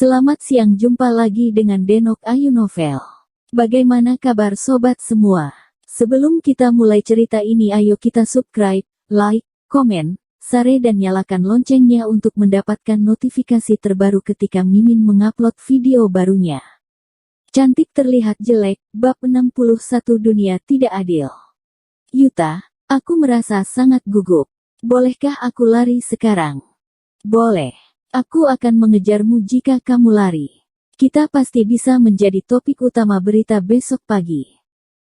Selamat siang, jumpa lagi dengan Denok Ayu Novel. Bagaimana kabar sobat semua? Sebelum kita mulai cerita ini, ayo kita subscribe, like, komen, share dan nyalakan loncengnya untuk mendapatkan notifikasi terbaru ketika Mimin mengupload video barunya. Cantik terlihat jelek, bab 61 dunia tidak adil. Yuta, aku merasa sangat gugup. Bolehkah aku lari sekarang? Boleh. Aku akan mengejarmu jika kamu lari. Kita pasti bisa menjadi topik utama berita besok pagi.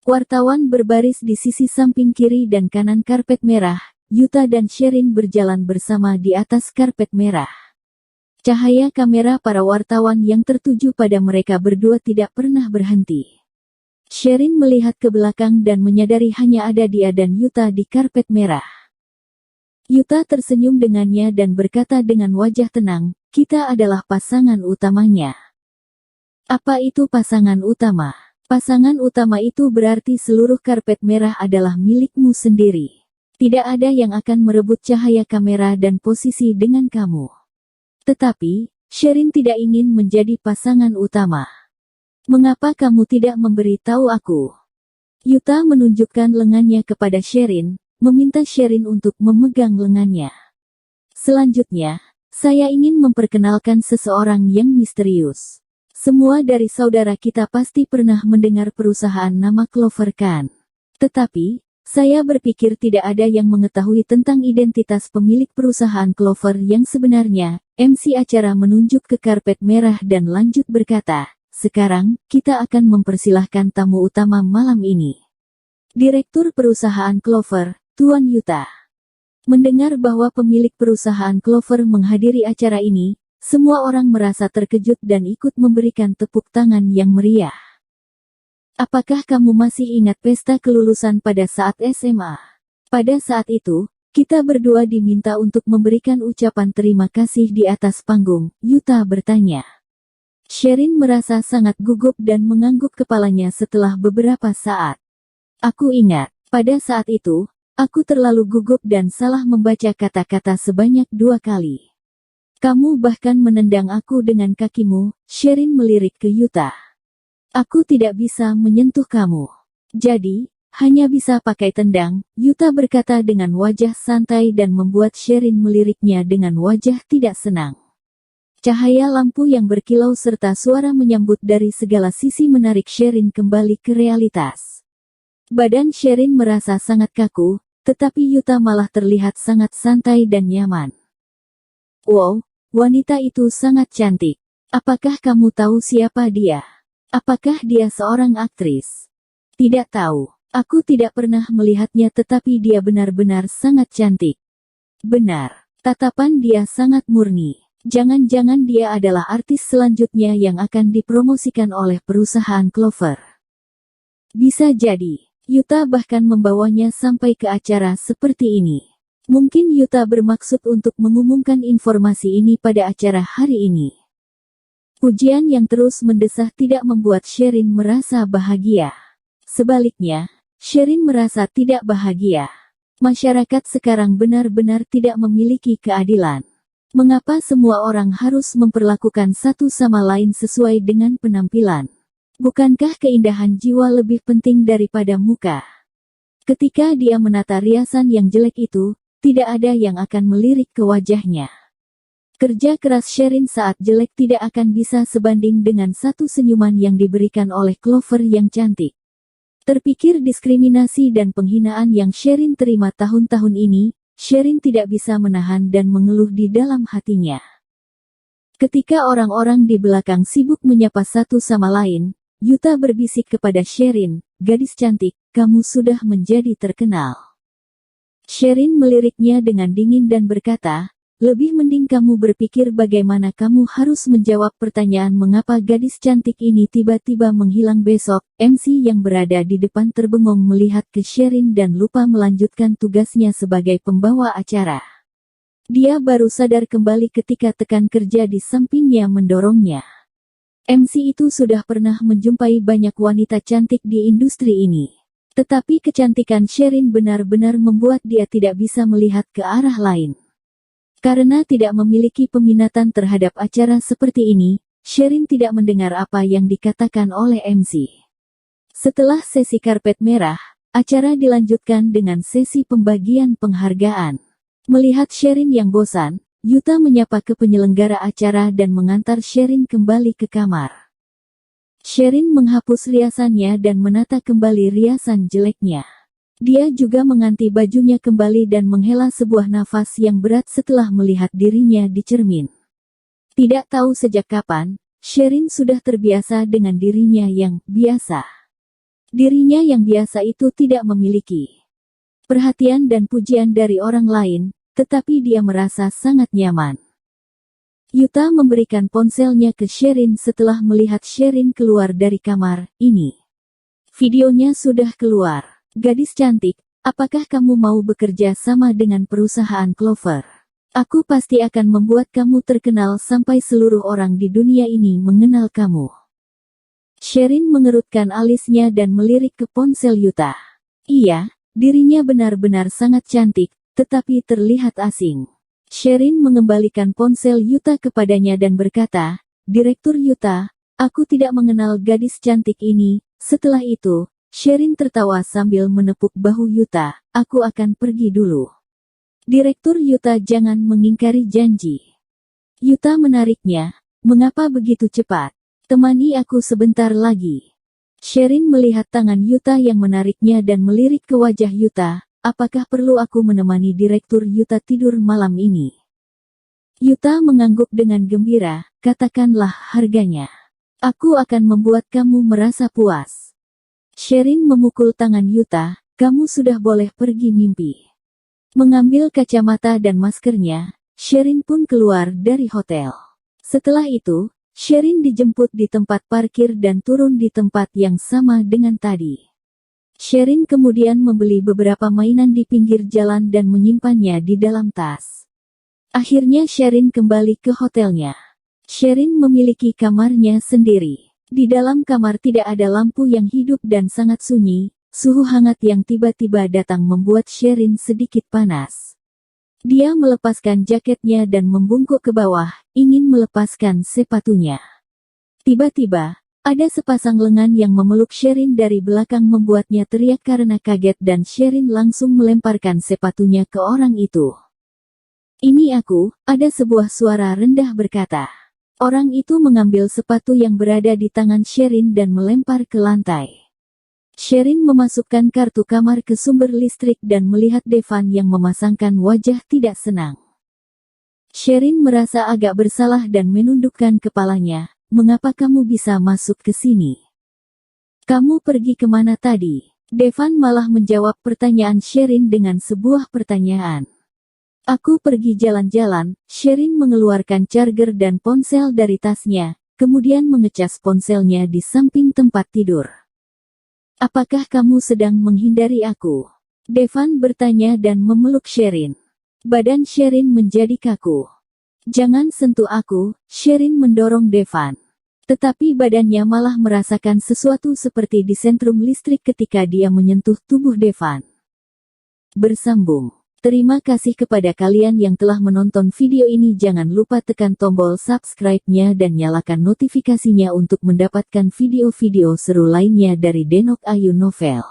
Wartawan berbaris di sisi samping kiri dan kanan karpet merah. Yuta dan Sherin berjalan bersama di atas karpet merah. Cahaya kamera para wartawan yang tertuju pada mereka berdua tidak pernah berhenti. Sherin melihat ke belakang dan menyadari hanya ada dia dan Yuta di karpet merah. Yuta tersenyum dengannya dan berkata dengan wajah tenang, "Kita adalah pasangan utamanya." Apa itu pasangan utama? Pasangan utama itu berarti seluruh karpet merah adalah milikmu sendiri. Tidak ada yang akan merebut cahaya kamera dan posisi dengan kamu. Tetapi, Sherin tidak ingin menjadi pasangan utama. Mengapa kamu tidak memberi tahu aku? Yuta menunjukkan lengannya kepada Sherin, meminta Sherin untuk memegang lengannya. Selanjutnya, saya ingin memperkenalkan seseorang yang misterius. Semua dari saudara kita pasti pernah mendengar perusahaan nama Clover kan? Tetapi, saya berpikir tidak ada yang mengetahui tentang identitas pemilik perusahaan Clover yang sebenarnya. MC acara menunjuk ke karpet merah dan lanjut berkata, "Sekarang, kita akan mempersilahkan tamu utama malam ini. Direktur perusahaan Clover, Tuan Yuta." Mendengar bahwa pemilik perusahaan Clover menghadiri acara ini, semua orang merasa terkejut dan ikut memberikan tepuk tangan yang meriah. Apakah kamu masih ingat pesta kelulusan pada saat SMA? Pada saat itu, kita berdua diminta untuk memberikan ucapan terima kasih di atas panggung, Yuta bertanya. Sherin merasa sangat gugup dan mengangguk kepalanya setelah beberapa saat. Aku ingat, pada saat itu, aku terlalu gugup dan salah membaca kata-kata sebanyak 2 kali. Kamu bahkan menendang aku dengan kakimu, Sherin melirik ke Yuta. Aku tidak bisa menyentuh kamu. Jadi, hanya bisa pakai tendang, Yuta berkata dengan wajah santai dan membuat Sherin meliriknya dengan wajah tidak senang. Cahaya lampu yang berkilau serta suara menyambut dari segala sisi menarik Sherin kembali ke realitas. Badan Sherin merasa sangat kaku, tetapi Yuta malah terlihat sangat santai dan nyaman. Wow, wanita itu sangat cantik. Apakah kamu tahu siapa dia? Apakah dia seorang aktris? Tidak tahu. Aku tidak pernah melihatnya tetapi dia benar-benar sangat cantik. Benar. Tatapan dia sangat murni. Jangan-jangan dia adalah artis selanjutnya yang akan dipromosikan oleh perusahaan Clover. Bisa jadi. Yuta bahkan membawanya sampai ke acara seperti ini. Mungkin Yuta bermaksud untuk mengumumkan informasi ini pada acara hari ini. Pujian yang terus mendesah tidak membuat Sherin merasa bahagia. Sebaliknya, Sherin merasa tidak bahagia. Masyarakat sekarang benar-benar tidak memiliki keadilan. Mengapa semua orang harus memperlakukan satu sama lain sesuai dengan penampilan? Bukankah keindahan jiwa lebih penting daripada muka? Ketika dia menata riasan yang jelek itu, tidak ada yang akan melirik ke wajahnya. Kerja keras Sherin saat jelek tidak akan bisa sebanding dengan satu senyuman yang diberikan oleh Clover yang cantik. Terpikir diskriminasi dan penghinaan yang Sherin terima tahun-tahun ini, Sherin tidak bisa menahan dan mengeluh di dalam hatinya. Ketika orang-orang di belakang sibuk menyapa satu sama lain, Yuta berbisik kepada Sherin, "Gadis cantik, kamu sudah menjadi terkenal." Sherin meliriknya dengan dingin dan berkata, "Lebih mending kamu berpikir bagaimana kamu harus menjawab pertanyaan mengapa gadis cantik ini tiba-tiba menghilang besok." MC yang berada di depan terbengong melihat ke Sherin dan lupa melanjutkan tugasnya sebagai pembawa acara. Dia baru sadar kembali ketika tekan kerja di sampingnya mendorongnya. MC itu sudah pernah menjumpai banyak wanita cantik di industri ini. Tetapi kecantikan Sherin benar-benar membuat dia tidak bisa melihat ke arah lain. Karena tidak memiliki peminatan terhadap acara seperti ini, Sherin tidak mendengar apa yang dikatakan oleh MC. Setelah sesi karpet merah, acara dilanjutkan dengan sesi pembagian penghargaan. Melihat Sherin yang bosan, Yuta menyapa ke penyelenggara acara dan mengantar Sherin kembali ke kamar. Sherin menghapus riasannya dan menata kembali riasan jeleknya. Dia juga mengganti bajunya kembali dan menghela sebuah nafas yang berat setelah melihat dirinya di cermin. Tidak tahu sejak kapan, Sherin sudah terbiasa dengan dirinya yang biasa. Dirinya yang biasa itu tidak memiliki perhatian dan pujian dari orang lain, tetapi dia merasa sangat nyaman. Yuta memberikan ponselnya ke Sherin setelah melihat Sherin keluar dari kamar. Ini videonya sudah keluar. Gadis cantik, apakah kamu mau bekerja sama dengan perusahaan Clover? Aku pasti akan membuat kamu terkenal sampai seluruh orang di dunia ini mengenal kamu. Sherin mengerutkan alisnya dan melirik ke ponsel Yuta. Iya, dirinya benar-benar sangat cantik, tetapi terlihat asing. Sherin mengembalikan ponsel Yuta kepadanya dan berkata, "Direktur Yuta, aku tidak mengenal gadis cantik ini." Setelah itu, Sherin tertawa sambil menepuk bahu Yuta. "Aku akan pergi dulu." Direktur Yuta jangan mengingkari janji. Yuta menariknya. "Mengapa begitu cepat? Temani aku sebentar lagi." Sherin melihat tangan Yuta yang menariknya dan melirik ke wajah Yuta. "Apakah perlu aku menemani Direktur Yuta tidur malam ini?" Yuta mengangguk dengan gembira. "Katakanlah harganya. Aku akan membuat kamu merasa puas." Sherin memukul tangan Yuta. "Kamu sudah boleh pergi mimpi." Mengambil kacamata dan maskernya, Sherin pun keluar dari hotel. Setelah itu, Sherin dijemput di tempat parkir dan turun di tempat yang sama dengan tadi. Sherin kemudian membeli beberapa mainan di pinggir jalan dan menyimpannya di dalam tas. Akhirnya Sherin kembali ke hotelnya. Sherin memiliki kamarnya sendiri. Di dalam kamar tidak ada lampu yang hidup dan sangat sunyi. Suhu hangat yang tiba-tiba datang membuat Sherin sedikit panas. Dia melepaskan jaketnya dan membungkuk ke bawah, ingin melepaskan sepatunya. Tiba-tiba, ada sepasang lengan yang memeluk Sherin dari belakang membuatnya teriak karena kaget dan Sherin langsung melemparkan sepatunya ke orang itu. "Ini aku," ada sebuah suara rendah berkata. Orang itu mengambil sepatu yang berada di tangan Sherin dan melempar ke lantai. Sherin memasukkan kartu kamar ke sumber listrik dan melihat Devan yang memasangkan wajah tidak senang. Sherin merasa agak bersalah dan menundukkan kepalanya. "Mengapa kamu bisa masuk ke sini? Kamu pergi kemana tadi?" Devan malah menjawab pertanyaan Sherin dengan sebuah pertanyaan. "Aku pergi jalan-jalan." Sherin mengeluarkan charger dan ponsel dari tasnya, kemudian mengecas ponselnya di samping tempat tidur. "Apakah kamu sedang menghindari aku?" Devan bertanya dan memeluk Sherin. Badan Sherin menjadi kaku. "Jangan sentuh aku," Sherin mendorong Devan. Tetapi badannya malah merasakan sesuatu seperti disentrum listrik ketika dia menyentuh tubuh Devan. Bersambung. Terima kasih kepada kalian yang telah menonton video ini. Jangan lupa tekan tombol subscribe-nya dan nyalakan notifikasinya untuk mendapatkan video-video seru lainnya dari Denok Ayu Novel.